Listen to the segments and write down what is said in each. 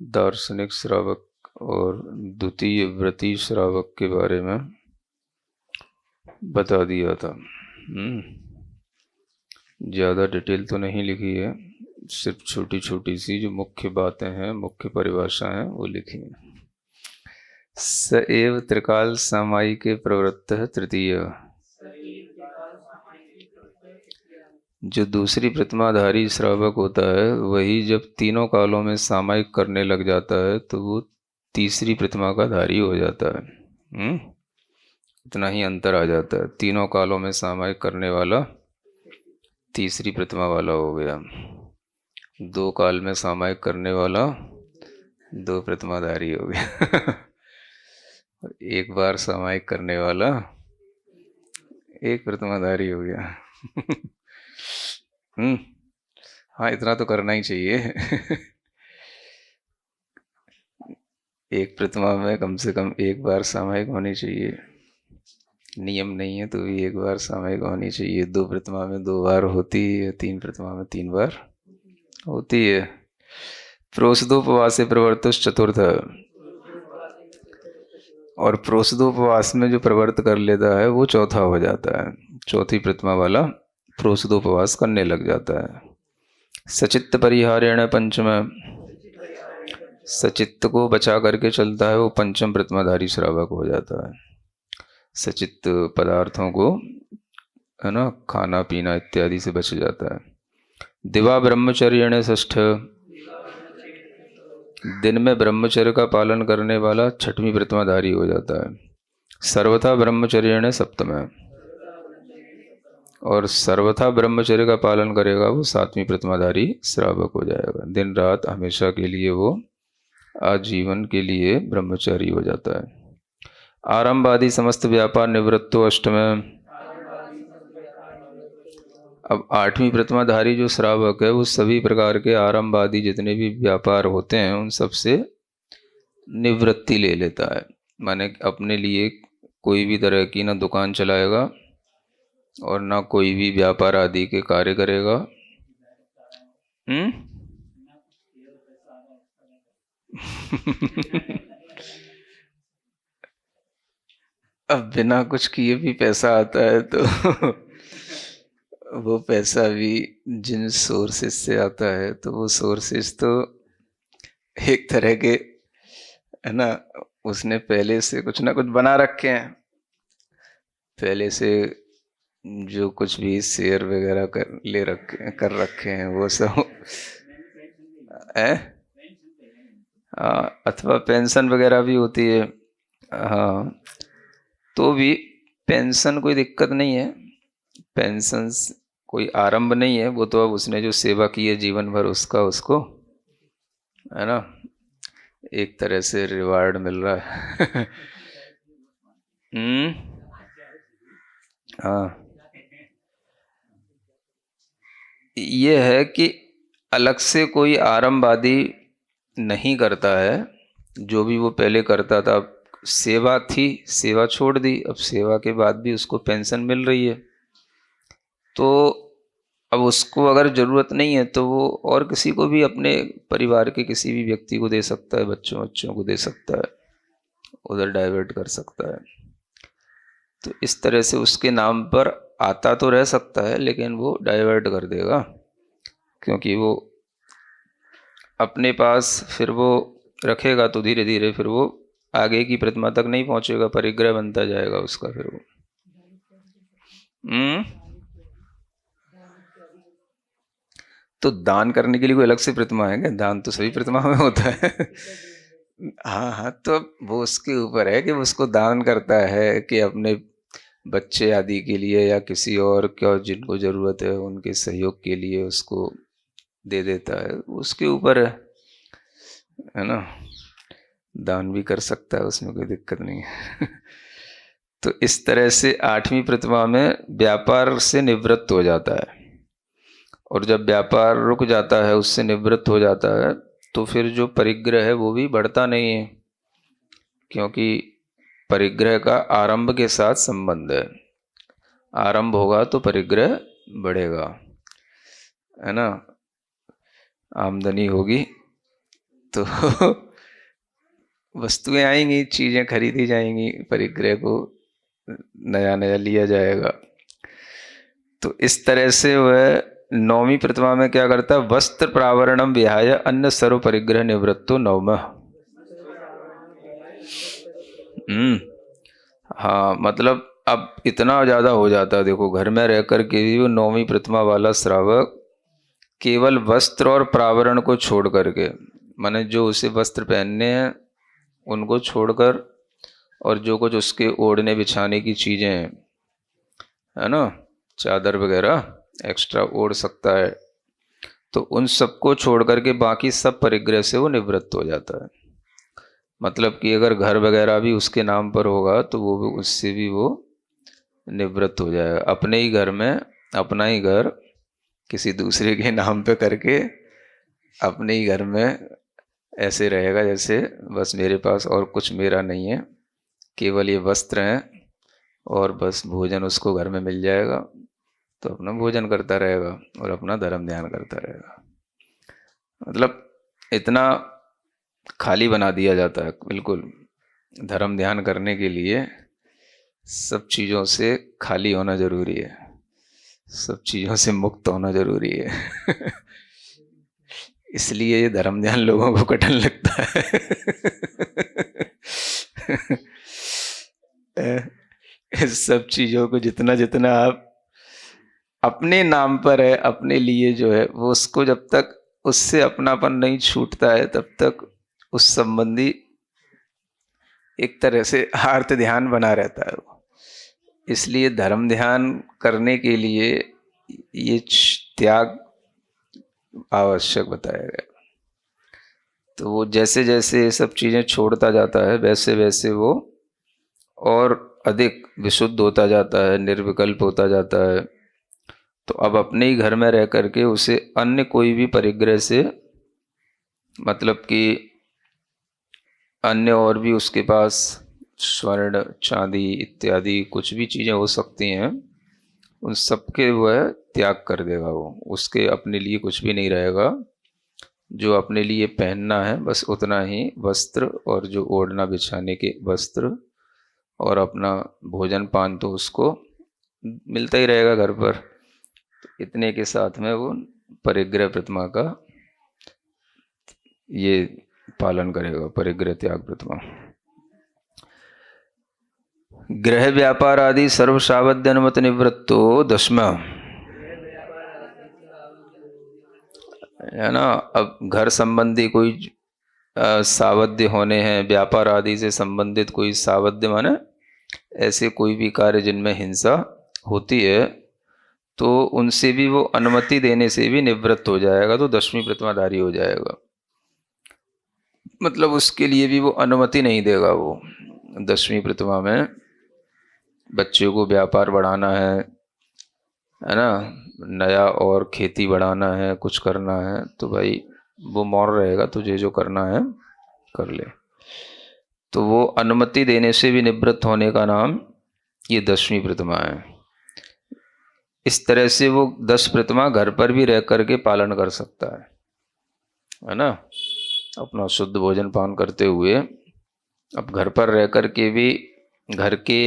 दार्शनिक श्रावक और द्वितीय व्रती श्रावक के बारे में बता दिया था। ज़्यादा डिटेल तो नहीं लिखी है, सिर्फ छोटी छोटी सी जो मुख्य बातें हैं, मुख्य परिभाषा हैं, वो लिखी हैं। स एव त्रिकाल सामायिके प्रवृत्तः तृतीय, जो दूसरी प्रतिमाधारी श्रावक होता है वही जब तीनों कालों में सामायिक करने लग जाता है तो वो तीसरी प्रतिमा का धारी हो जाता है। इतना ही अंतर आ जाता है, तीनों कालों में सामायिक करने वाला तीसरी प्रतिमा वाला हो गया, दो काल में सामायिक करने वाला दो प्रतिमाधारी हो गया और एक बार सामायिक करने वाला एक प्रतिमाधारी हो गया। हाँ, इतना तो करना ही चाहिए। एक प्रतिमा में कम से कम एक बार सामायिक होनी चाहिए, नियम नहीं है तो भी एक बार सामायिक होनी चाहिए। दो प्रतिमा में दो बार होती है, तीन प्रतिमा में तीन बार होती है। प्रोषदोपवासे प्रवर्तुष चतुर्थ, और प्रोषदोपवास में जो प्रवर्त कर लेता है वो चौथा हो जाता है, चौथी प्रतिमा वाला प्रोषदोपवास करने लग जाता है। सचित्त परिहारेण पंचम, सचित्त को बचा करके चलता है वो पंचम प्रतिमाधारी श्रावक हो जाता है। सचित्त पदार्थों को, है ना, खाना पीना इत्यादि से बच जाता है। दिवा ब्रह्मचर्येण षष्ठ, दिन में ब्रह्मचर्य का पालन करने वाला छठवीं प्रतिमाधारी हो जाता है। सर्वथा ब्रह्मचर्येण सप्तम, और सर्वथा ब्रह्मचर्य का पालन करेगा वो सातवीं प्रतिमाधारी श्रावक हो जाएगा। दिन रात हमेशा के लिए वो आजीवन के लिए ब्रह्मचारी हो जाता है। आरंभ आदि समस्त व्यापार निवृत्तो अष्टम, अब आठवीं प्रतिमाधारी जो श्रावक है वो सभी प्रकार के आरंभ आदि जितने भी व्यापार होते हैं उन सब से निवृत्ति ले लेता है। माने अपने लिए कोई भी तरह की ना दुकान चलाएगा और ना कोई भी व्यापार आदि के कार्य करेगा। अब बिना कुछ किए भी पैसा आता है तो वो पैसा भी जिन सोर्सेस से आता है तो वो सोर्सेस तो एक तरह के, है ना, उसने पहले से कुछ ना कुछ बना रखे हैं, पहले से जो कुछ भी शेयर वगैरह कर रखे हैं वो सब है। अथवा पेंशन वगैरह भी होती है। हाँ, तो भी पेंशन कोई दिक्कत नहीं है, पेंशन कोई आरंभ नहीं है, वो तो अब उसने जो सेवा की है जीवन भर उसका उसको, है ना, एक तरह से रिवार्ड मिल रहा है। हाँ, ये है कि अलग से कोई आरंभ आदि नहीं करता है, जो भी वो पहले करता था, सेवा थी, सेवा छोड़ दी, अब सेवा के बाद भी उसको पेंशन मिल रही है, तो अब उसको अगर ज़रूरत नहीं है तो वो और किसी को भी, अपने परिवार के किसी भी व्यक्ति को दे सकता है, बच्चों को दे सकता है, उधर डाइवर्ट कर सकता है। तो इस तरह से उसके नाम पर आता तो रह सकता है लेकिन वो डाइवर्ट कर देगा, क्योंकि वो अपने पास फिर वो रखेगा तो धीरे धीरे फिर वो आगे की प्रतिमा तक नहीं पहुंचेगा, परिग्रह बनता जाएगा उसका फिर वो। तो दान करने के लिए कोई अलग से प्रतिमा है क्या? दान तो सभी प्रतिमा में होता है। हाँ हाँ, तो वो उसके ऊपर है कि वो उसको दान करता है कि अपने बच्चे आदि के लिए या किसी और क्या जिनको ज़रूरत है उनके सहयोग के लिए उसको दे देता है, उसके ऊपर है ना। दान भी कर सकता है, उसमें कोई दिक्कत नहीं है। तो इस तरह से आठवीं प्रतिमा में व्यापार से निवृत्त हो जाता है, और जब व्यापार रुक जाता है, उससे निवृत्त हो जाता है, तो फिर जो परिग्रह है वो भी बढ़ता नहीं है, क्योंकि परिग्रह का आरंभ के साथ संबंध है। आरंभ होगा तो परिग्रह बढ़ेगा, है ना। आमदनी होगी तो वस्तुएं आएंगी, चीजें खरीदी जाएंगी, परिग्रह को नया नया लिया जाएगा। तो इस तरह से वह नौवीं प्रतिमा में क्या करता है, वस्त्र प्रावरणम विहाय अन्य सर्व परिग्रह निवृत्तो नवमः। हाँ, मतलब अब इतना ज्यादा हो जाता है, देखो घर में रह कर के भी वो नौवीं प्रतिमा वाला श्रावक केवल वस्त्र और प्रावरण को छोड़ करके, माने जो उसे वस्त्र पहनने हैं उनको छोड़कर, और जो कुछ उसके ओढ़ने बिछाने की चीजें हैं, है ना, चादर वगैरह एक्स्ट्रा ओढ़ सकता है, तो उन सबको छोड़ करके बाकी सब परिग्रह से वो निवृत्त हो जाता है। मतलब कि अगर घर वगैरह भी उसके नाम पर होगा तो वो भी, उससे भी वो निवृत्त हो जाएगा। अपने ही घर में अपना ही घर किसी दूसरे के नाम पे करके अपने ही घर में ऐसे रहेगा जैसे बस मेरे पास और कुछ मेरा नहीं है, केवल ये वस्त्र हैं और बस भोजन उसको घर में मिल जाएगा, तो अपना भोजन करता रहेगा और अपना धर्म ध्यान करता रहेगा। मतलब इतना खाली बना दिया जाता है बिल्कुल। धर्म ध्यान करने के लिए सब चीज़ों से खाली होना जरूरी है, सब चीज़ों से मुक्त होना जरूरी है। इसलिए ये धर्म ध्यान लोगों को कठिन लगता है। इस सब चीज़ों को जितना जितना आप अपने नाम पर है, अपने लिए जो है वो, उसको जब तक उससे अपनापन नहीं छूटता है तब तक उस संबंधी एक तरह से आर्त ध्यान बना रहता है वो। इसलिए धर्म ध्यान करने के लिए ये त्याग आवश्यक बताया गया। तो वो जैसे जैसे ये सब चीज़ें छोड़ता जाता है वैसे वैसे वो और अधिक विशुद्ध होता जाता है, निर्विकल्प होता जाता है। तो अब अपने ही घर में रह करके उसे अन्य कोई भी परिग्रह से, मतलब कि अन्य और भी उसके पास स्वर्ण चांदी इत्यादि कुछ भी चीज़ें हो सकती हैं, उन सबके वह त्याग कर देगा वो। उसके अपने लिए कुछ भी नहीं रहेगा। जो अपने लिए पहनना है बस उतना ही वस्त्र, और जो ओढ़ना बिछाने के वस्त्र, और अपना भोजन पान तो उसको मिलता ही रहेगा घर पर। तो इतने के साथ में वो परिग्रह प्रतिमा का ये पालन करेगा, परिग्रह त्याग प्रतिमा। ग्रह व्यापार आदि सर्व सावध्य अनुमति निवृत्तो दशमा, है ना। अब घर संबंधी कोई सावध्य होने हैं, व्यापार आदि से संबंधित कोई सावध्य माने ऐसे कोई भी कार्य जिनमें हिंसा होती है, तो उनसे भी वो अनुमति देने से भी निवृत्त हो जाएगा, तो दशमी प्रतिमाधारी हो जाएगा। मतलब उसके लिए भी वो अनुमति नहीं देगा। वो दशमी प्रतिमा में बच्चे को व्यापार बढ़ाना है ना, नया और खेती बढ़ाना है, कुछ करना है, तो भाई वो मौन रहेगा, तुझे जो करना है कर ले। तो वो अनुमति देने से भी निवृत्त होने का नाम ये दशमी प्रतिमा है। इस तरह से वो 10 प्रतिमा घर पर भी रह करके पालन कर सकता है ना, अपना शुद्ध भोजन पान करते हुए। अब घर पर रह करके भी घर के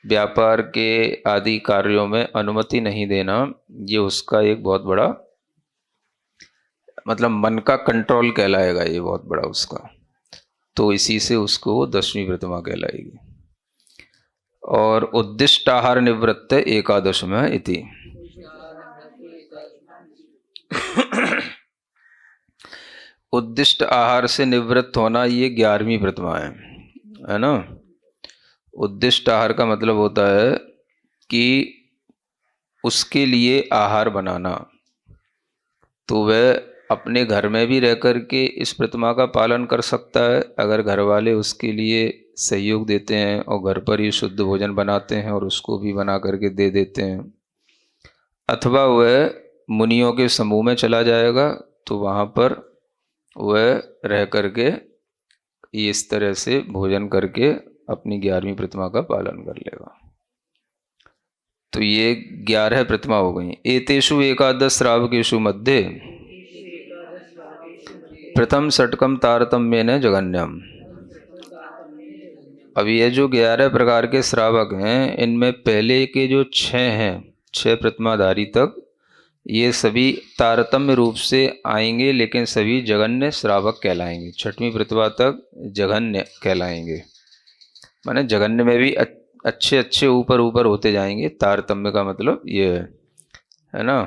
व्यापार के आदि कार्यों में अनुमति नहीं देना, ये उसका एक बहुत बड़ा, मतलब मन का कंट्रोल कहलाएगा ये, बहुत बड़ा उसका। तो इसी से उसको दशमी प्रतिमा कहलाएगी। और उद्दिष्ट आहार निवृत्त एकादश में इति। उद्दिष्ट आहार से निवृत्त होना ये 11वीं प्रतिमा है ना। उद्दिष्ट आहार का मतलब होता है कि उसके लिए आहार बनाना। तो वह अपने घर में भी रह कर के इस प्रतिमा का पालन कर सकता है, अगर घर वाले उसके लिए सहयोग देते हैं और घर पर ही शुद्ध भोजन बनाते हैं और उसको भी बना करके दे देते हैं। अथवा वह मुनियों के समूह में चला जाएगा, तो वहाँ पर वह रह करके इस तरह से भोजन करके अपनी 11वीं प्रतिमा का पालन कर लेगा। तो ये 11 प्रतिमा हो गई। एतेषु एकादश श्रावकेषु मध्ये प्रथम षटकम तारतम्येन जघन्यम। अब ये जो 11 प्रकार के श्रावक हैं, इनमें पहले के जो 6 हैं, 6 प्रतिमाधारी तक, ये सभी तारतम्य रूप से आएंगे, लेकिन सभी जघन्य श्रावक कहलाएंगे। 6वीं प्रतिभा तक जघन्य कहलाएंगे, माने जघन्य में भी अच्छे अच्छे ऊपर ऊपर होते जाएंगे। तारतम्य का मतलब ये है ना,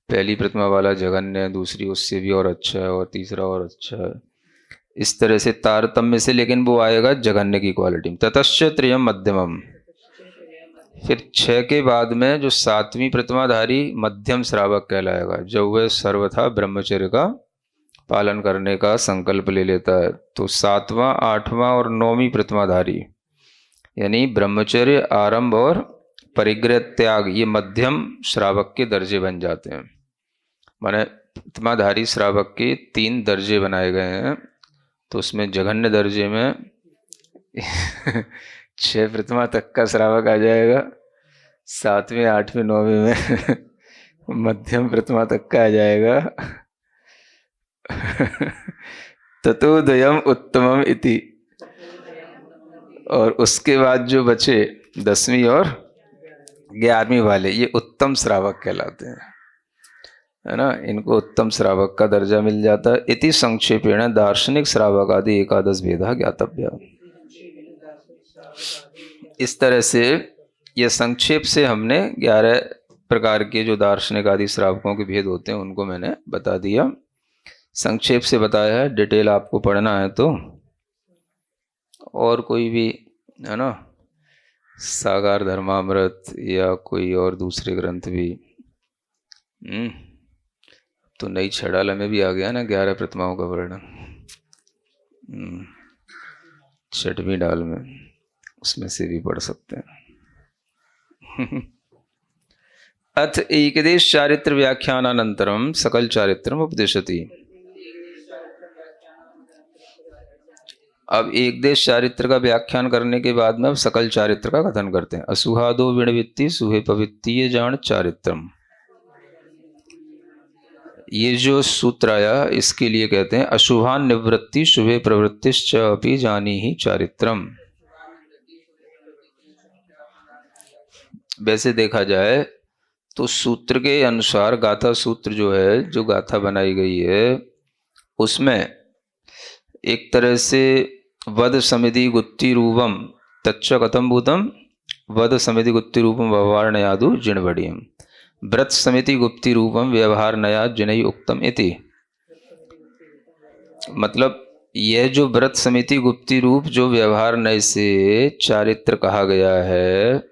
पहली प्रतिमा वाला जघन्य, दूसरी उससे भी और अच्छा है, और तीसरा और अच्छा है, इस तरह से तारतम्य से, लेकिन वो आएगा जघन्य की क्वालिटी में। ततश्च त्रयम मध्यमम, फिर 6 के बाद में जो 7वीं प्रतिमाधारी मध्यम श्रावक कहलाएगा, जब वह सर्वथा ब्रह्मचर्य का पालन करने का संकल्प ले लेता है। तो 7वां, 8वां और 9वीं प्रतिमाधारी, यानी ब्रह्मचर्य, आरंभ और परिग्रह त्याग, ये मध्यम श्रावक के दर्जे बन जाते हैं। माने प्रतिमाधारी श्रावक के 3 दर्जे बनाए गए हैं। तो उसमें जघन्य दर्जे में 6 प्रतिमा तक का श्रावक आ जाएगा, 7वें, 8वें, 9वें में मध्यम प्रतिमा तक का आ जाएगा। ततोदयम उत्तमम इति, और उसके बाद जो बचे 10वीं और 11वीं वाले, ये उत्तम श्रावक कहलाते हैं, है ना। इनको उत्तम श्रावक का दर्जा मिल जाता है। इति संक्षेपेण दार्शनिक श्रावक आदि 11 भेदा ज्ञातव्य। इस तरह से यह संक्षेप से हमने 11 प्रकार के जो दार्शनिक आदि श्रावकों के भेद होते हैं उनको मैंने बता दिया, संक्षेप से बताया है। डिटेल आपको पढ़ना है तो और कोई भी, है ना, सागर धर्मामृत या कोई और दूसरे ग्रंथ भी, तो नई छड़ाला में भी आ गया ना 11 प्रतिमाओं का वर्णन, 6वीं डाल में, उसमें से भी पढ़ सकते हैं। अथ एकदेश चारित्र व्याख्यानानंतरम सकल चारित्रम उपदिशति। अब एक देश चारित्र का व्याख्यान करने के बाद में अब सकल चारित्र का कथन करते हैं। असुहादो विणवित्ति सुहे पवित्तीय जान चारित्रम, ये जो सूत्र आया इसके लिए कहते हैं अशुभान निवृत्ति शुभे प्रवृत्तिश्च अपि जानी ही चारित्रम। वैसे देखा जाए तो सूत्र के अनुसार, गाथा सूत्र जो है, जो गाथा बनाई गई है, उसमें एक तरह से वद समिति गुत्ति रूपम तच्च कथम भूतम वद समिति गुत्ति रूपम व्यवहार नयादु जिणवडियम व्रत समिति गुप्ति रूपम व्यवहार नया जिनई उक्तम इति। मतलब यह जो व्रत समिति गुप्ति रूप जो व्यवहार नय से चारित्र कहा गया है,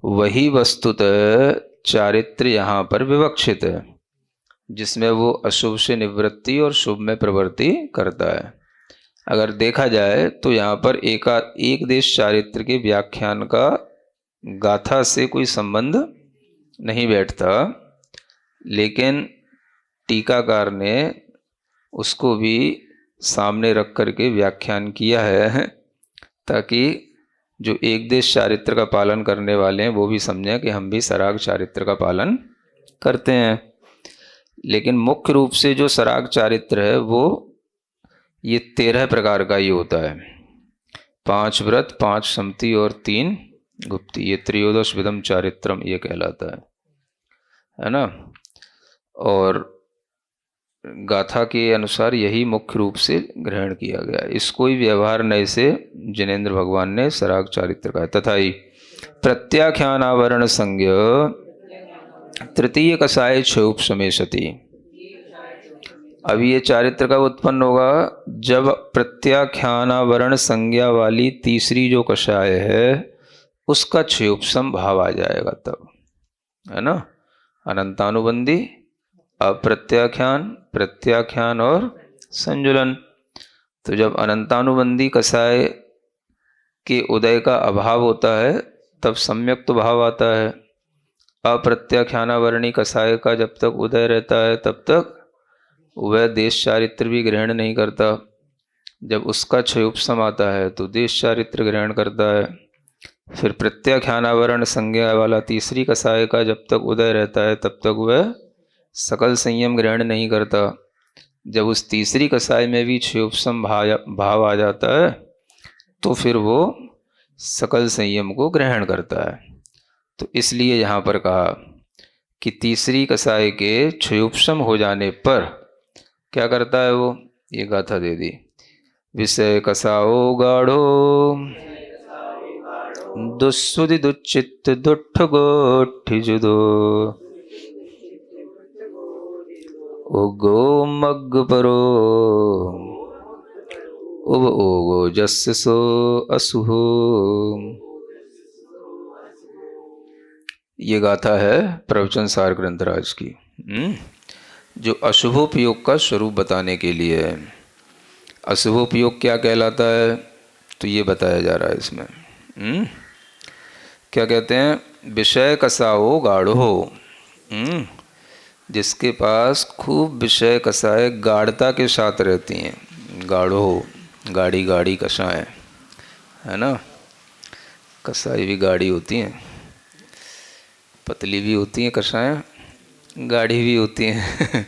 वही वस्तुतः चारित्र यहाँ पर विवक्षित है, जिसमें वो अशुभ से निवृत्ति और शुभ में प्रवृत्ति करता है। अगर देखा जाए तो यहाँ पर एक देश चारित्र के व्याख्यान का गाथा से कोई संबंध नहीं बैठता, लेकिन टीकाकार ने उसको भी सामने रख करके व्याख्यान किया है, ताकि जो एक देश चारित्र का पालन करने वाले हैं वो भी समझें कि हम भी सराग चारित्र का पालन करते हैं। लेकिन मुख्य रूप से जो सराग चारित्र है वो ये 13 प्रकार का ही होता है। 5 व्रत, 5 समति और 3 गुप्ति, ये त्रयोदश विधम चारित्रम ये कहलाता है ना। और गाथा के अनुसार यही मुख्य रूप से ग्रहण किया गया। इसको ही व्यवहार नय से जिनेन्द्र भगवान ने सराग चारित्र का। तथा ही प्रत्याख्यानावरण संज्ञ तृतीय कसाय क्षोपसमेशति। अब ये चारित्र कब उत्पन्न होगा? जब प्रत्याख्यानावरण संज्ञा वाली तीसरी जो कषाय है उसका क्षयोपसम भाव आ जाएगा तब, है ना। अनंतानुबंधी, अप्रत्याख्यान, प्रत्याख्यान और संजुलन। तो जब अनंतानुबंधी कसाय के उदय का अभाव होता है तब सम्यक्त भाव आता है। अप्रत्याख्यानावरणी कसाय का जब तक उदय रहता है तब तक वह देश चारित्र भी ग्रहण नहीं करता। जब उसका क्षयोपसम आता है तो देश चारित्र ग्रहण करता है। फिर प्रत्याख्यानावरण संज्ञा वाला तीसरी कसाय का जब तक उदय रहता है तब तक वह सकल संयम ग्रहण नहीं करता। जब उस तीसरी कसाई में भी क्षयोपशम भाव आ जाता है तो फिर वो सकल संयम को ग्रहण करता है। तो इसलिए यहाँ पर कहा कि तीसरी कसाई के क्षयोपशम हो जाने पर क्या करता है वो, ये गाथा दे दी। विषय कसाओ गाढ़ो दुस्सुदि दुच्चित्त दुट्ठ गोठि जुदो उगो मग्ग परो उब ओगो जस्य सो असुहो। ये गाथा है प्रवचन सार ग्रंथराज की, जो अशुभोपयोग का स्वरूप बताने के लिए है। अशुभोपयोग क्या कहलाता है, तो ये बताया जा रहा है इसमें। क्या कहते हैं, विषय कसाओ गाढ़ो, जिसके पास खूब विषय कसाएँ गाढ़ता के साथ रहती हैं। गाढ़ो, गाढ़ी गाढ़ी कसाएँ, है ना। कसाई भी गाढ़ी होती हैं, पतली भी होती हैं कसाएँ, गाढ़ी भी होती हैं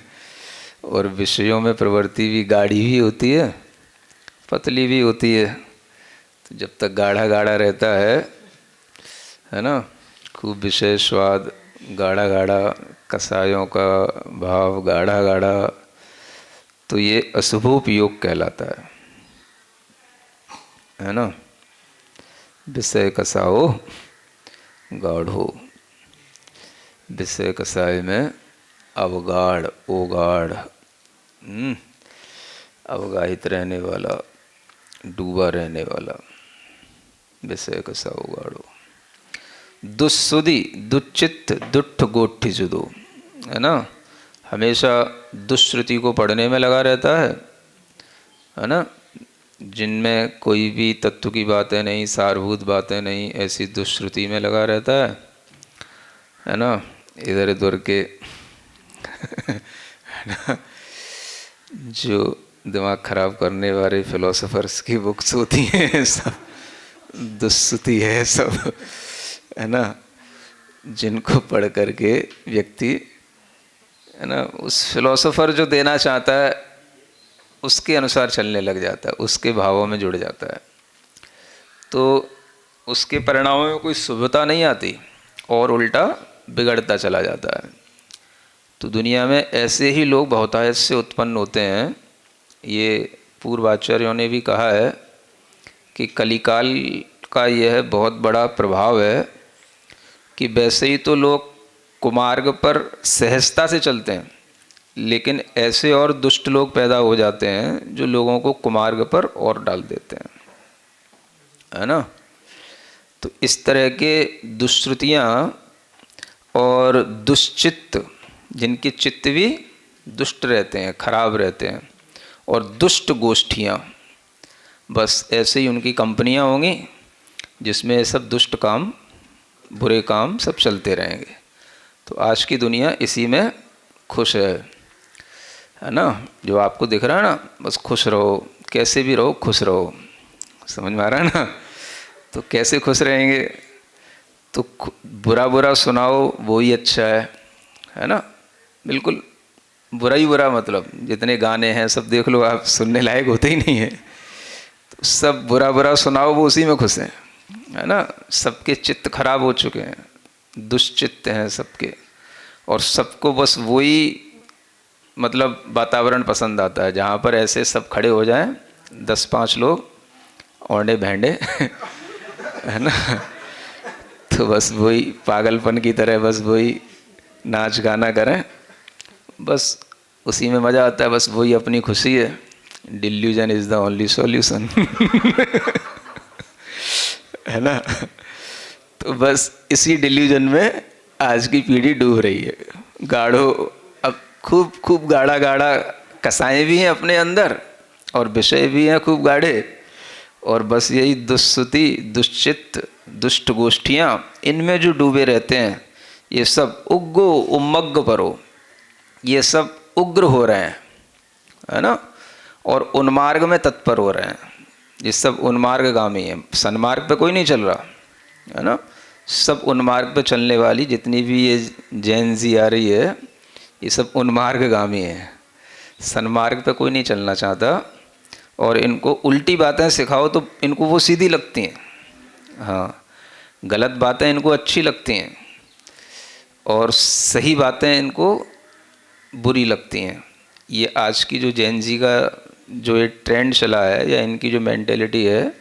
और विषयों में प्रवृत्ति भी गाढ़ी भी होती है, पतली भी होती है। तो जब तक गाढ़ा गाढ़ा रहता है ना, खूब विषय स्वाद, गाढ़ा गाढ़ा कसायों का भाव, गाढ़ा गाढ़ा, तो ये अशुभोपयोग कहलाता है ना। विषय कसाओ गाढ़ो, विषय कसाय में अवगाढ़, ओगाढ़, अवगाहित रहने वाला, डूबा रहने वाला, विषय कसाओ गाढ़ो। दुस्सुदि दुच्चित्त दुट्ठ गोठि जुदो, है ना, हमेशा दुष्श्रुति को पढ़ने में लगा रहता है ना, जिनमें कोई भी तत्व की बातें नहीं, सारभूत बातें नहीं, ऐसी दुष्श्रुति में लगा रहता है ना। इधर उधर के है ना, जो दिमाग खराब करने वाले फिलोसोफर्स की बुक्स होती हैं, सब दुष्श्रुति है सब, है ना, जिनको पढ़ करके व्यक्ति, है ना, उस फिलोसोफर जो देना चाहता है उसके अनुसार चलने लग जाता है, उसके भावों में जुड़ जाता है, तो उसके परिणामों में कोई शुभता नहीं आती और उल्टा बिगड़ता चला जाता है। तो दुनिया में ऐसे ही लोग बहुतायत से उत्पन्न होते हैं। ये पूर्वाचार्यों ने भी कहा है कि कलिकाल का यह बहुत बड़ा प्रभाव है कि वैसे ही तो लोग कुमार्ग पर सहजता से चलते हैं, लेकिन ऐसे और दुष्ट लोग पैदा हो जाते हैं जो लोगों को कुमार्ग पर और डाल देते हैं, है ना। तो इस तरह के दुष्श्रुतियाँ और दुष्चित्त, जिनके चित्त भी दुष्ट रहते हैं, खराब रहते हैं, और दुष्ट गोष्ठियाँ, बस ऐसे ही उनकी कंपनियाँ होंगी जिसमें सब दुष्ट काम, बुरे काम सब चलते रहेंगे। तो आज की दुनिया इसी में खुश है ना। जो आपको दिख रहा है ना, बस खुश रहो, कैसे भी रहो खुश रहो, समझ में आ रहा है ना। तो कैसे खुश रहेंगे, तो बुरा बुरा सुनाओ वो ही अच्छा है ना। बिल्कुल बुरा ही बुरा, मतलब जितने गाने हैं सब देख लो आप, सुनने लायक होते ही नहीं है, तो सब बुरा बुरा सुनाओ वो उसी में खुश हैं, है ना। सबके चित्त खराब हो चुके हैं, दुष्चित्त हैं सबके, और सबको बस वही मतलब वातावरण पसंद आता है जहाँ पर ऐसे सब खड़े हो जाएं, 10-5 लोग औंडे भेंडे है ना, तो बस वही पागलपन की तरह बस वही नाच गाना करें, बस उसी में मज़ा आता है, बस वही अपनी खुशी है। Delusion is the only solution है ना। तो बस इसी डिल्यूजन में आज की पीढ़ी डूब रही है। गाढ़ो, अब खूब खूब गाढ़ा गाढ़ा कसाएँ भी हैं अपने अंदर और विषय भी हैं खूब गाढ़े, और बस यही दुष्श्रुति, दुष्चित्त, दुष्ट गोष्ठियाँ, इनमें जो डूबे रहते हैं, ये सब उग्गो उमग्ग परो, ये सब उग्र हो रहे हैं, है ना, और उन्मार्ग में तत्पर हो रहे हैं। ये सब उन्मार्गगामी है, सन्मार्ग पे कोई नहीं चल रहा, है ना। सब उन्मार्ग पे चलने वाली जितनी भी ये जैन जी आ रही है, ये सब उन्मार्गगामी है, सन्मार्ग पे कोई नहीं चलना चाहता, और इनको उल्टी बातें सिखाओ तो इनको वो सीधी लगती हैं। हाँ, गलत बातें इनको अच्छी लगती हैं और सही बातें इनको बुरी लगती हैं। ये आज की जो जैन जी का जो ये ट्रेंड चला है, या इनकी जो मेंटेलिटी है,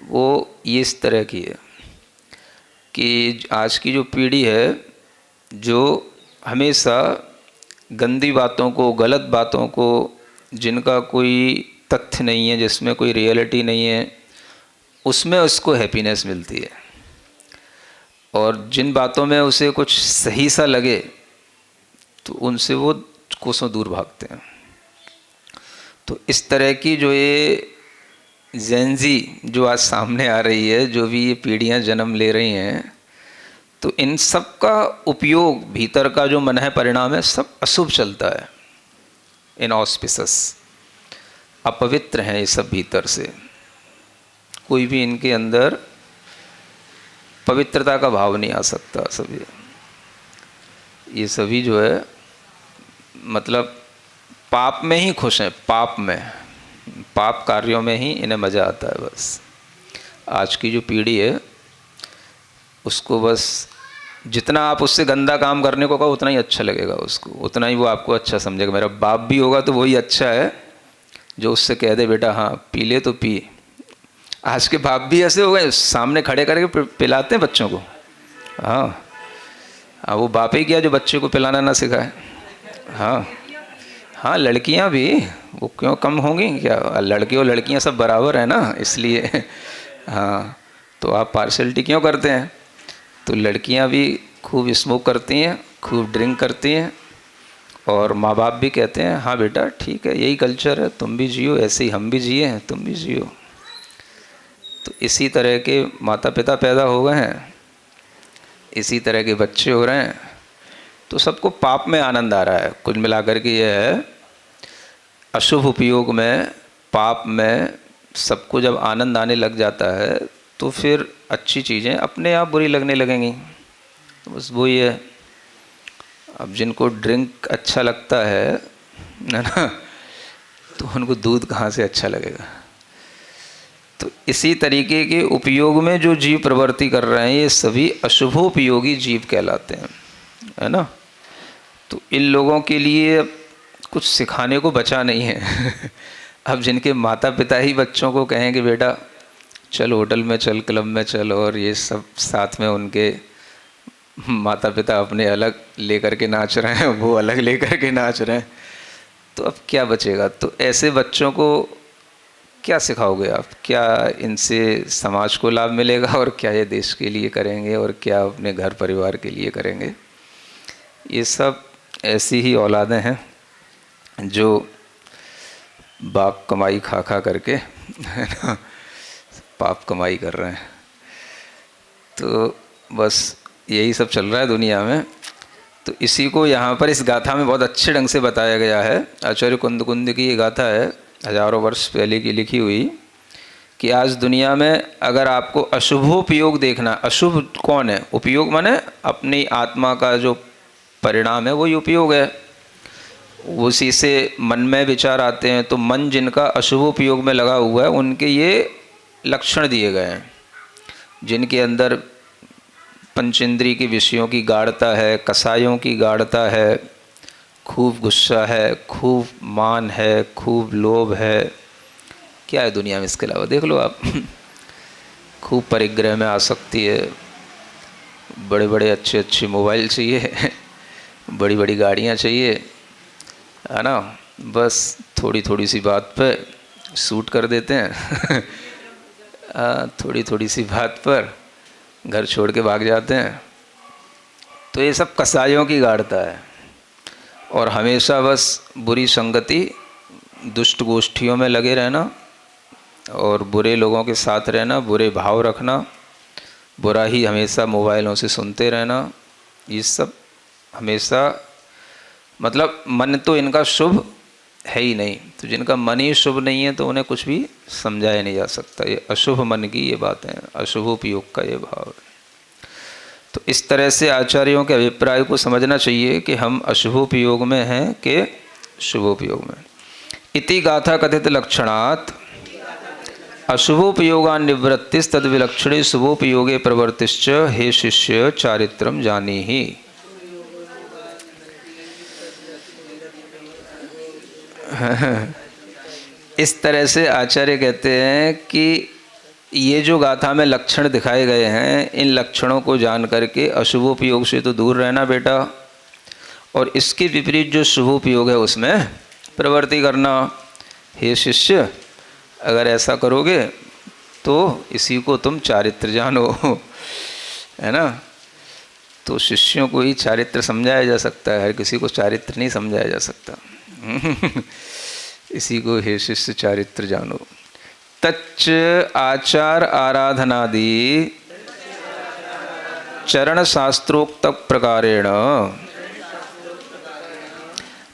वो ये इस तरह की है कि आज की जो पीढ़ी है, जो हमेशा गंदी बातों को, गलत बातों को, जिनका कोई तथ्य नहीं है, जिसमें कोई रियलिटी नहीं है, उसमें उसको हैप्पीनेस मिलती है, और जिन बातों में उसे कुछ सही सा लगे तो उनसे वो कोसों दूर भागते हैं। तो इस तरह की जो ये जेन ज़ी जो आज सामने आ रही है, जो भी ये पीढ़ियाँ जन्म ले रही हैं, तो इन सब का उपयोग, भीतर का जो मन है परिणाम है, सब अशुभ चलता है, इनऑस्पिसस, अपवित्र हैं ये सब भीतर से। कोई भी इनके अंदर पवित्रता का भाव नहीं आ सकता। सभी ये सभी जो है मतलब पाप में ही खुश हैं, पाप में, पाप कार्यों में ही इन्हें मज़ा आता है। बस आज की जो पीढ़ी है उसको बस जितना आप उससे गंदा काम करने को कहो उतना ही अच्छा लगेगा उसको, उतना ही वो आपको अच्छा समझेगा। मेरा बाप भी होगा तो वही अच्छा है जो उससे कह दे बेटा हाँ पी ले तो पी। आज के बाप भी ऐसे हो गए, सामने खड़े करके पिलाते हैं बच्चों को। हाँ, वो बाप ही किया जो बच्चे को पिलाना ना सिखाए। हाँ हाँ, लड़कियां भी, वो क्यों कम होंगी क्या? लड़के और लड़कियां सब बराबर है ना, इसलिए। हाँ, तो आप पार्शलिटी क्यों करते हैं? तो लड़कियां भी खूब स्मोक करती हैं, खूब ड्रिंक करती हैं, और माँ बाप भी कहते हैं हाँ बेटा ठीक है, यही कल्चर है, तुम भी जियो, ऐसे ही हम भी जिए हैं, तुम भी जियो। तो इसी तरह के माता पिता पैदा हो गए हैं, इसी तरह के बच्चे हो रहे हैं, तो सबको पाप में आनंद आ रहा है। कुल मिलाकर के ये है, अशुभ उपयोग में, पाप में सबको जब आनंद आने लग जाता है तो फिर अच्छी चीज़ें अपने आप बुरी लगने लगेंगी। तो बस वो ही है। अब जिनको ड्रिंक अच्छा लगता है ना, तो उनको दूध कहाँ से अच्छा लगेगा? तो इसी तरीके के उपयोग में जो जीव प्रवृत्ति कर रहे हैं, ये सभी अशुभोपयोगी जीव कहलाते हैं, है ना। तो इन लोगों के लिए कुछ सिखाने को बचा नहीं है। अब जिनके माता पिता ही बच्चों को कहेंगे बेटा चल होटल में चल, क्लब में चल, और ये सब साथ में उनके माता पिता अपने अलग लेकर के नाच रहे हैं, वो अलग लेकर के नाच रहे हैं, तो अब क्या बचेगा? तो ऐसे बच्चों को क्या सिखाओगे आप? क्या इनसे समाज को लाभ मिलेगा, और क्या ये देश के लिए करेंगे, और क्या अपने घर परिवार के लिए करेंगे? ये सब ऐसी ही औलादें हैं जो बाप कमाई खा खा करके, है ना, पाप कमाई कर रहे हैं। तो बस यही सब चल रहा है दुनिया में। तो इसी को यहाँ पर इस गाथा में बहुत अच्छे ढंग से बताया गया है। आचार्य कुंद की ये गाथा है, हजारों वर्ष पहले की लिखी हुई, कि आज दुनिया में अगर आपको अशुभोपयोग देखना, अशुभ कौन है? उपयोग माने अपनी आत्मा का जो परिणाम है वही उपयोग है। उसी से मन में विचार आते हैं, तो मन जिनका अशुभोपयोग में लगा हुआ है उनके ये लक्षण दिए गए हैं। जिनके अंदर पंचेंद्रिय के विषयों की गाढ़ता है, कसायों की गाढ़ता है, खूब गुस्सा है, खूब मान है, खूब लोभ है, क्या है दुनिया में इसके अलावा? देख लो आप। खूब परिग्रह में आसक्ति है, बड़े बड़े अच्छे अच्छे मोबाइल चाहिए, बड़ी बड़ी गाड़ियाँ चाहिए, है ना। बस थोड़ी थोड़ी सी बात पे सूट कर देते हैं। थोड़ी थोड़ी सी बात पर घर छोड़ के भाग जाते हैं। तो ये सब कसायों की गाढ़ता है, और हमेशा बस बुरी संगति, दुष्ट गोष्ठियों में लगे रहना, और बुरे लोगों के साथ रहना, बुरे भाव रखना, बुरा ही हमेशा मोबाइलों से सुनते रहना। ये सब हमेशा, मतलब मन तो इनका शुभ है ही नहीं। तो जिनका मन ही शुभ नहीं है तो उन्हें कुछ भी समझाया नहीं जा सकता। ये अशुभ मन की ये बातें हैं, अशुभोपयोग का ये भाव है। तो इस तरह से आचार्यों के अभिप्राय को समझना चाहिए कि हम अशुभोपयोग में हैं कि शुभोपयोग में। इति गाथा कथित लक्षणात् अशुभोपयोगान् निवृत्तिस् तद विलक्षणे शुभोपयोगे प्रवर्तिश्च हे शिष्य चारित्रम जानीहि। इस तरह से आचार्य कहते हैं कि ये जो गाथा में लक्षण दिखाए गए हैं, इन लक्षणों को जान करके अशुभोपयोग से तो दूर रहना बेटा, और इसके विपरीत जो शुभोपयोग है उसमें प्रवृत्ति करना। हे शिष्य, अगर ऐसा करोगे तो इसी को तुम चारित्र जानो, है ना। तो शिष्यों को ही चारित्र समझाया जा सकता है, हर किसी को चारित्र नहीं समझाया जा सकता। इसी को हे शिष्य चारित्र जानो। तच्च आचार आराधनादि चरण शास्त्रोक्त प्रकारेण।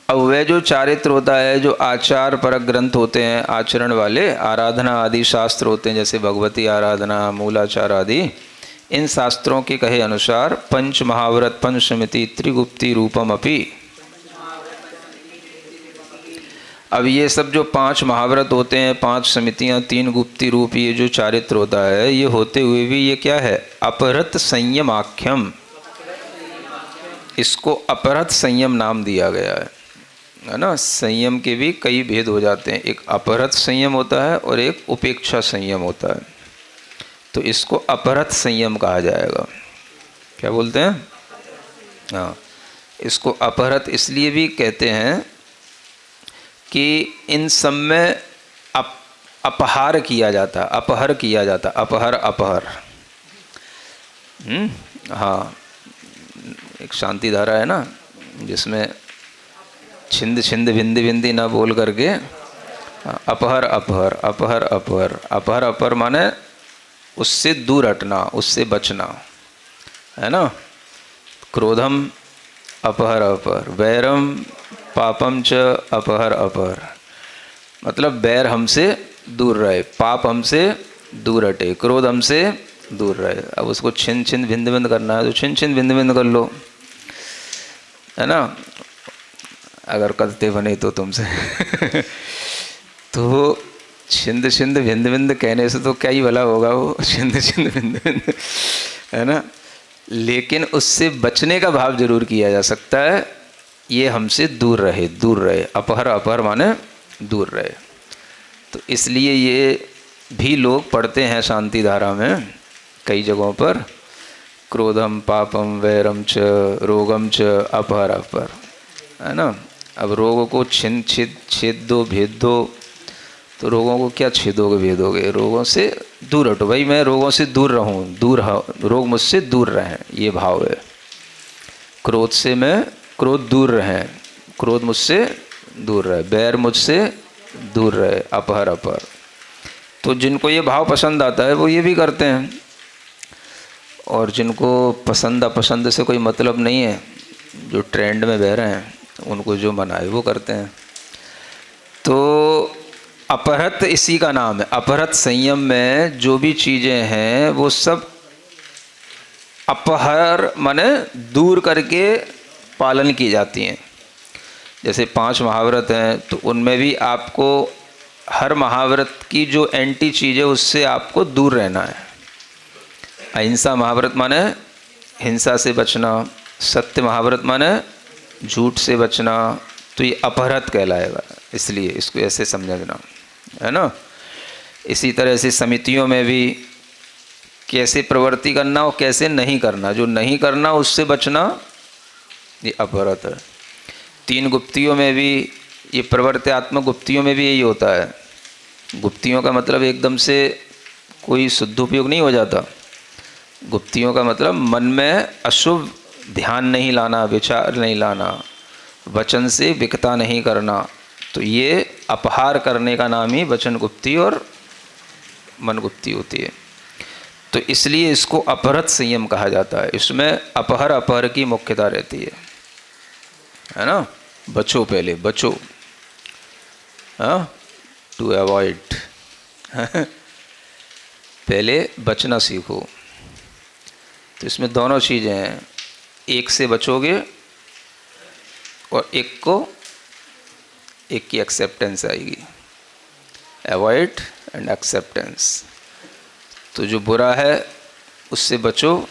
अब वह जो चारित्र होता है, जो आचार परक ग्रंथ होते हैं, आचरण वाले, आराधना आदि शास्त्र होते हैं, जैसे भगवती आराधना, मूलाचार आदि, इन शास्त्रों के कहे अनुसार पंच महाव्रत, पंचसमिति, त्रिगुप्ति रूपम अपि। अब ये सब जो 5 महाव्रत होते हैं, 5 समितियाँ, 3 गुप्ति रूप, ये जो चारित्र होता है, ये होते हुए भी ये क्या है? अपहृत संयम आख्यम। इसको अपहृत संयम नाम दिया गया है ना। संयम के भी कई भेद हो जाते हैं, एक अपहृत संयम होता है और एक उपेक्षा संयम होता है। तो इसको अपहृत संयम कहा जाएगा। क्या बोलते हैं? हाँ, इसको अपहृत इसलिए भी कहते हैं कि इन सब में अपहार किया जाता, अपहर किया जाता, अपहर अपहर। हाँ, एक शांति धारा है ना, जिसमें छिंद छिंद बिंदी बिंदी ना बोल करके अपहर अपहर अपहर अपहर। अपहर अपहर माने उससे दूर हटना, उससे बचना, है ना। क्रोधम अपहर अपहर, वैरम पापम च अपहर अपहर, मतलब बैर हमसे दूर रहे, पाप हमसे दूर हटे, क्रोध हमसे दूर रहे। अब उसको छिन छिन भिंद भिंद करना है तो छिन छिन भिंद भिंद कर लो, है ना, अगर करते बने तो तुमसे। तो छिंद छिंद भिंद भिंद कहने से तो क्या ही भला होगा, वो छिंद छिंद भिंद भिंद, है ना। लेकिन उससे बचने का भाव जरूर किया जा सकता है, ये हमसे दूर रहे, दूर रहे। अपहर अपहर माने दूर रहे। तो इसलिए ये भी लोग पढ़ते हैं शांति धारा में कई जगहों पर, क्रोधम पापम वैरम च रोगम च अपहर अपहर, है ना। अब रोगों को छिन छेद दो, भेद दो, तो रोगों को क्या छेदोगे भेदोगे? रोगों से दूर हटो भाई, मैं रोगों से दूर रहूं, दूर रोग मुझसे दूर रहें, ये भाव है। क्रोध से मैं, क्रोध दूर रहें, क्रोध मुझसे दूर रहे, बैर मुझसे दूर रहे, अपहर अपहर। तो जिनको ये भाव पसंद आता है वो ये भी करते हैं, और जिनको पसंद अपसंद से कोई मतलब नहीं है, जो ट्रेंड में बह रहे हैं, उनको जो मना है वो करते हैं। तो अपहृत इसी का नाम है। अपहृत संयम में जो भी चीज़ें हैं वो सब अपहर माने दूर करके पालन की जाती हैं। जैसे 5 महाव्रत हैं, तो उनमें भी आपको हर महाव्रत की जो एंटी चीज़ है उससे आपको दूर रहना है। अहिंसा महाव्रत माने हिंसा से बचना, सत्य महाव्रत माने झूठ से बचना, तो ये अपहृत कहलाएगा, इसलिए इसको ऐसे समझना, है ना। इसी तरह से समितियों में भी कैसे प्रवृत्ति करना और कैसे नहीं करना, जो नहीं करना उससे बचना, ये अपहृत है। 3 गुप्तियों में भी, ये प्रवृत्त्यात्मक गुप्तियों में भी यही होता है। गुप्तियों का मतलब एकदम से कोई शुद्ध उपयोग नहीं हो जाता। गुप्तियों का मतलब मन में अशुभ ध्यान नहीं लाना, विचार नहीं लाना, वचन से विकता नहीं करना, तो ये अपहार करने का नाम ही वचन गुप्ति और मन गुप्ति होती है। तो इसलिए इसको अपहृत संयम कहा जाता है। इसमें अपहर अपहर की मुख्यता रहती है ना। बचो, पहले बचो, हाँ, टू अवॉइड। पहले बचना सीखो। तो इसमें दोनों चीज़ें हैं, एक से बचोगे और एक को एक की एक्सेप्टेंस आएगी, अवॉइड एंड एक्सेप्टेंस। तो जो बुरा है उससे बचो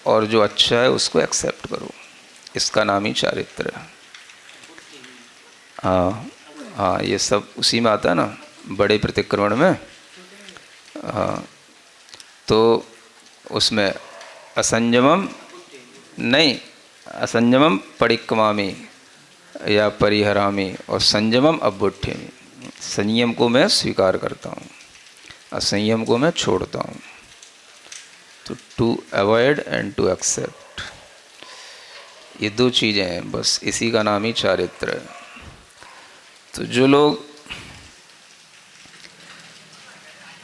और जो अच्छा है उसको एक्सेप्ट करो, इसका नाम ही चारित्र है। हाँ हाँ, ये सब उसी में आता है ना, बड़े प्रतिक्रमण में। हाँ, तो उसमें असंयमम नहीं, असंयमम परिक्रमामी या परिहरामी, और संयमम अबुद्धि। संयम को मैं स्वीकार करता हूँ, असंयम को मैं छोड़ता हूँ। तो to avoid and to accept, ये दो चीज़ें हैं बस, इसी का नाम ही चारित्र है। तो जो लोग,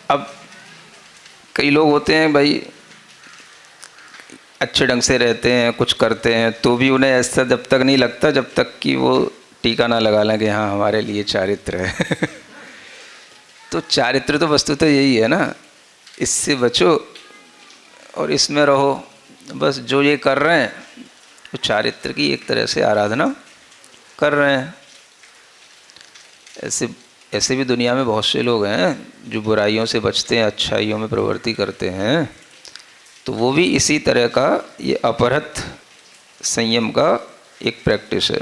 अब कई लोग होते हैं भाई अच्छे ढंग से रहते हैं, कुछ करते हैं, तो भी उन्हें ऐसा जब तक नहीं लगता जब तक कि वो टीका ना लगा लें कि हाँ हमारे लिए चारित्र है। तो चारित्र तो वस्तु तो यही है ना, इससे बचो और इसमें रहो। बस जो ये कर रहे हैं वो चारित्र की एक तरह से आराधना कर रहे हैं। ऐसे भी दुनिया में बहुत से लोग हैं जो बुराइयों से बचते हैं, अच्छाइयों में प्रवृत्ति करते हैं, तो वो भी इसी तरह का ये अपरत संयम का एक प्रैक्टिस है।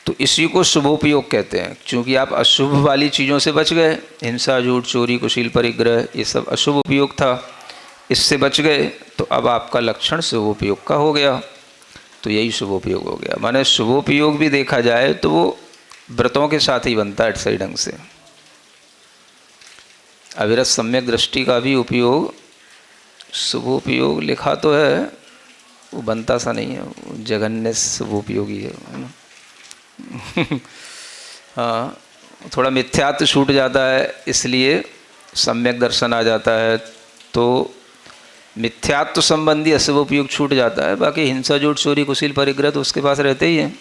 तो इसी को शुभोपयोग कहते हैं, क्योंकि आप अशुभ वाली चीज़ों से बच गए, हिंसा, झूठ, चोरी, कुशील, परिग्रह, ये सब अशुभ उपयोग था, इससे बच गए, तो अब आपका लक्षण शुभोपयोग का हो गया। तो यही शुभोपयोग हो गया। माने शुभोपयोग भी देखा जाए तो वो व्रतों के साथ ही बनता है सही ढंग से। अविरत सम्यक दृष्टि का भी उपयोग, शुभोपयोग लिखा तो है, वो बनता सा नहीं है, वो जघन्य शुभोपयोगी है ना। हाँ, थोड़ा मिथ्यात्व छूट जाता है, इसलिए सम्यक दर्शन आ जाता है, तो मिथ्यात्व संबंधी अशुभ उपयोग छूट जाता है। बाकी हिंसा, झूठ, चोरी, कुशील, परिग्रह तो उसके पास रहते ही हैं।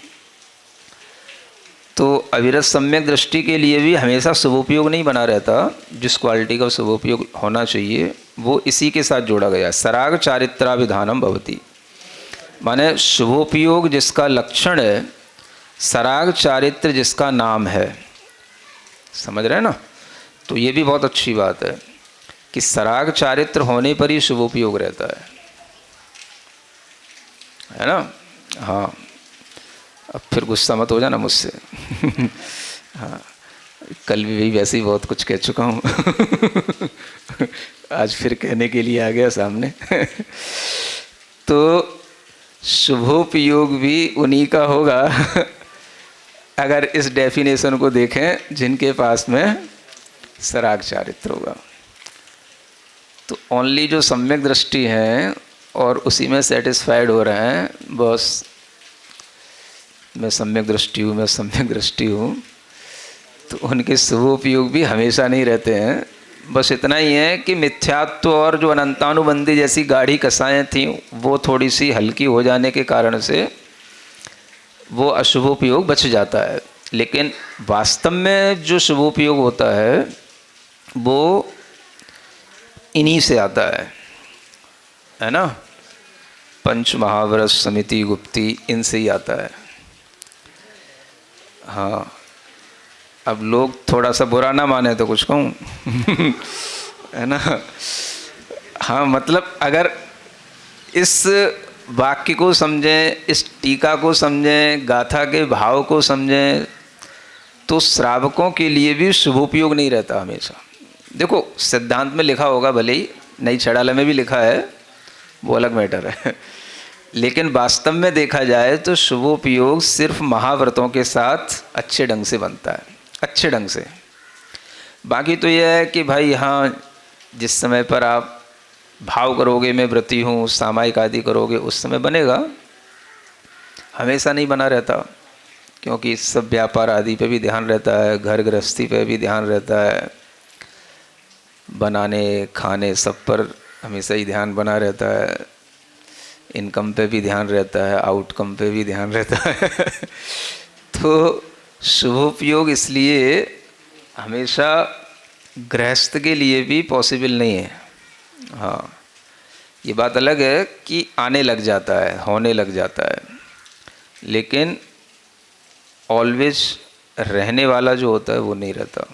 तो अविरत सम्यक दृष्टि के लिए भी हमेशा शुभोपयोग नहीं बना रहता। जिस क्वालिटी का शुभोपयोग होना चाहिए वो इसी के साथ जोड़ा गया। सराग चारित्राभिधानम भवति, माने शुभोपयोग जिसका लक्षण है, सराग चारित्र जिसका नाम है। समझ रहे हैं ना? तो ये भी बहुत अच्छी बात है कि सराग चारित्र होने पर ही शुभोपयोग रहता है ना? हाँ, अब फिर गुस्सा मत हो जाना मुझसे। हाँ, कल भी वैसे ही बहुत कुछ कह चुका हूँ। आज फिर कहने के लिए आ गया सामने। तो शुभोपयोग भी उन्हीं का होगा अगर इस डेफिनेशन को देखें जिनके पास में सराग चारित्र होगा। तो ओनली जो सम्यक दृष्टि है और उसी में सेटिस्फाइड हो रहे हैं, बस मैं सम्यक दृष्टि हूँ, मैं सम्यक दृष्टि हूँ, तो उनके शुभोपयोग भी हमेशा नहीं रहते हैं। बस इतना ही है कि मिथ्यात्व और जो अनंतानुबंधी जैसी गाढ़ी कसाएँ थीं वो थोड़ी सी हल्की हो जाने के कारण से वो अशुभोपयोग बच जाता है। लेकिन वास्तव में जो शुभोपयोग होता है वो इन्हीं से आता है ना? पंच महाव्रत, समिति, गुप्ती, इनसे ही आता है। हाँ, अब लोग थोड़ा सा बुरा ना माने तो कुछ कहूँ। है ना? हाँ, मतलब अगर इस वाक्य को समझें, इस टीका को समझें, गाथा के भाव को समझें, तो श्रावकों के लिए भी शुभोपयोग नहीं रहता हमेशा। देखो, सिद्धांत में लिखा होगा, भले ही नई छड़ाले में भी लिखा है, वो अलग मैटर है। लेकिन वास्तव में देखा जाए तो शुभोपयोग सिर्फ महाव्रतों के साथ अच्छे ढंग से बनता है, अच्छे ढंग से। बाकी तो यह है कि भाई हाँ, जिस समय पर आप भाव करोगे मैं व्रती हूँ, सामायिक आदि करोगे, उस समय बनेगा, हमेशा नहीं बना रहता, क्योंकि सब व्यापार आदि पे भी ध्यान रहता है, घर गृहस्थी पे भी ध्यान रहता है, बनाने खाने सब पर हमेशा ही ध्यान बना रहता है, इनकम पे भी ध्यान रहता है, आउटकम पे भी ध्यान रहता है। तो शुभोपयोग इसलिए हमेशा गृहस्थ के लिए भी पॉसिबल नहीं है। हाँ, ये बात अलग है कि आने लग जाता है, होने लग जाता है, लेकिन ऑलवेज रहने वाला जो होता है वो नहीं रहता।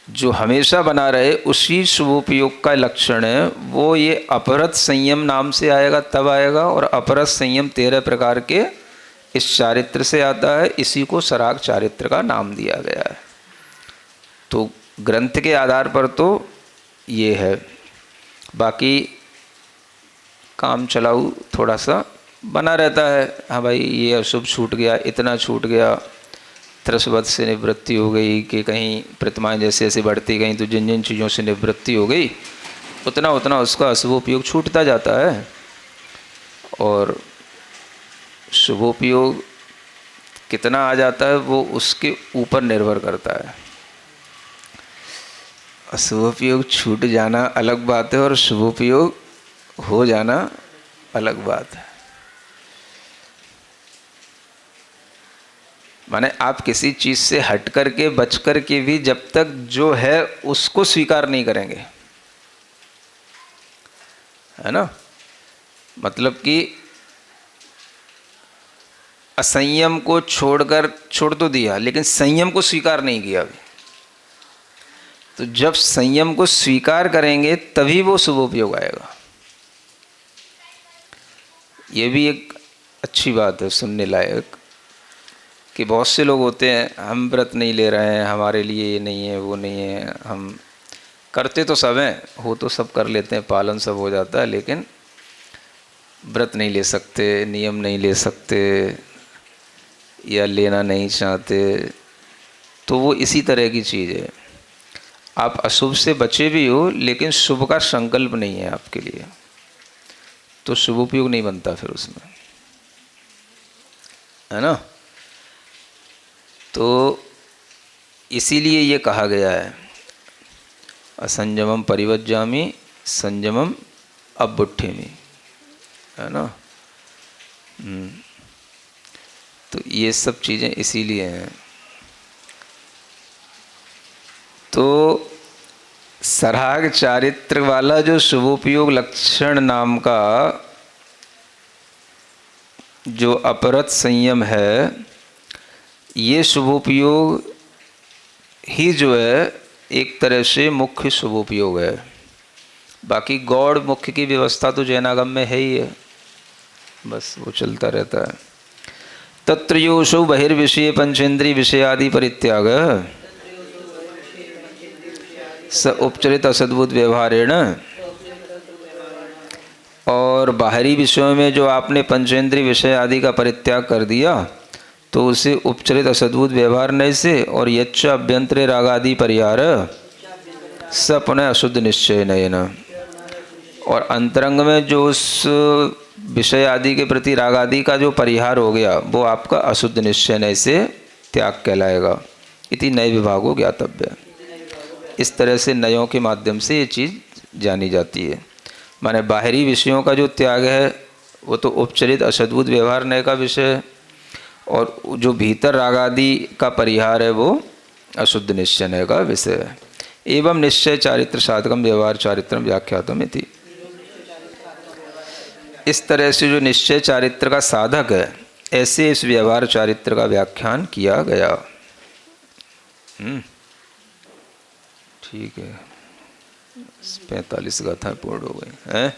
जो हमेशा बना रहे उसी शुभोपयोग का लक्षण है वो ये अपरत संयम नाम से आएगा, तब आएगा। और अपरत संयम 13 प्रकार के इस चारित्र से आता है। इसी को सराग चारित्र का नाम दिया गया है। तो ग्रंथ के आधार पर तो ये है। बाकी काम चलाऊ थोड़ा सा बना रहता है। हाँ भाई ये अशुभ छूट गया, इतना छूट गया, त्रसवत से निवृत्ति हो गई कि कहीं प्रतिमाएं जैसे जैसे बढ़ती गई तो जिन जिन चीज़ों से निवृत्ति हो गई उतना उतना उसका अशुभोपयोग छूटता जाता है। और शुभोपयोग कितना आ जाता है वो उसके ऊपर निर्भर करता है। अशुभोपयोग छूट जाना अलग बात है और शुभोपयोग हो जाना अलग बात है। माने आप किसी चीज़ से हट करके बच करके भी जब तक जो है उसको स्वीकार नहीं करेंगे, है ना। मतलब कि असंयम को छोड़ तो दिया लेकिन संयम को स्वीकार नहीं किया अभी। तो जब संयम को स्वीकार करेंगे तभी वो शुभोपयोग आएगा। ये भी एक अच्छी बात है सुनने लायक कि बहुत से लोग होते हैं हम व्रत नहीं ले रहे हैं, हमारे लिए ये नहीं है वो नहीं है, हम करते तो सब हैं, हो तो सब कर लेते हैं, पालन सब हो जाता है, लेकिन व्रत नहीं ले सकते, नियम नहीं ले सकते या लेना नहीं चाहते। तो वो इसी तरह की चीज़ है। आप अशुभ से बचे भी हो लेकिन शुभ का संकल्प नहीं है आपके लिए, तो शुभोपयोग नहीं बनता फिर उसमें, है ना। तो इसीलिए ये कहा गया है असंयमम परिवज्जामि संयमम अब्बुट्ठिमि, है ना। तो ये सब चीज़ें इसीलिए हैं। तो सराग चारित्र वाला जो शुभोपयोग लक्षण नाम का जो अपरत संयम है, ये शुभोपयोग ही जो है एक तरह से मुख्य शुभोपयोग है। बाकी गौड़ मुख्य की व्यवस्था तो जैनागम में है ही है, बस वो चलता रहता है। तत्र योषो बहिर्विषय पंचेन्द्रिय विषयादि परित्याग स उपचरित असद्भुत व्यवहारेण। और बाहरी विषयों में जो आपने पंचेंद्रिय विषय आदि का परित्याग कर दिया तो उसे उपचरित असद्भुत व्यवहार नहीं से और यच्च अभ्यंतरे रागादि परिहार स पुनः अशुद्ध निश्चय नयन। और अंतरंग में जो उस विषय आदि के प्रति राग आदि का जो परिहार हो गया वो आपका अशुद्ध निश्चय नय से त्याग कहलाएगा। इति नए विभागो ज्ञातव्य। इस तरह से नयों के माध्यम से ये चीज़ जानी जाती है। माने बाहरी विषयों का जो त्याग है वो तो उपचरित असद्भुत व्यवहार नय का विषय है, और जो भीतर राग आदि का परिहार है वो अशुद्ध निश्चय नय का विषय है। एवं निश्चय चारित्र साधकम व्यवहार चारित्रम व्याख्यातम इति। इस तरह से जो निश्चय चारित्र का साधक है ऐसे इस व्यवहार चारित्र का व्याख्यान किया गया। ठीक है, 45 गाथा पूर्ण हो गई हैं।